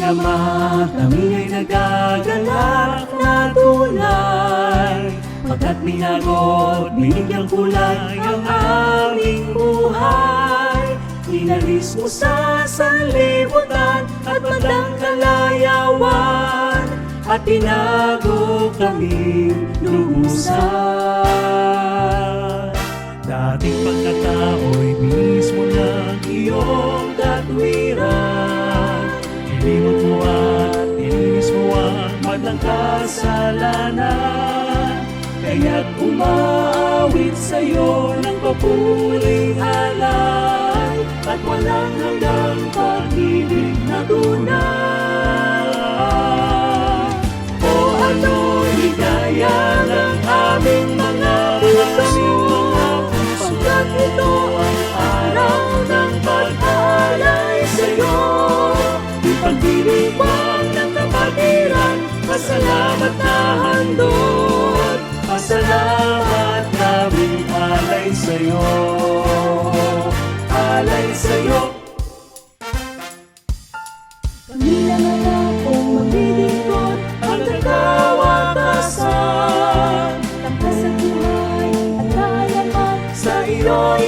Ama, kami ay nagagalak na tunay, pagkat binagot, binigyang kulay ang aming buhay. Inalis mo sa sanlibutan at magdang kalayawan, at tinago kaming lubusan. Dating pagkatao'y mismo ng iyong katwiran, ilimot mo at inilis mo ang madlang kasalanan. Kaya't umaawit sa'yo ng papuling alay, at walang hanggang pag-ibig na tunay. O ano higaya ng aming mga puso, pagkat ito ang araw ng pag-alay sa'yo. Ipagdiriwang ng kapatiran, pasalamat na handog, pasalamat naming alay sa'yo, alay sa'yo. Pamilang anak kong maglilingkod Ang nagkawatasan, lakas sa buhay at kaalaman sa iyo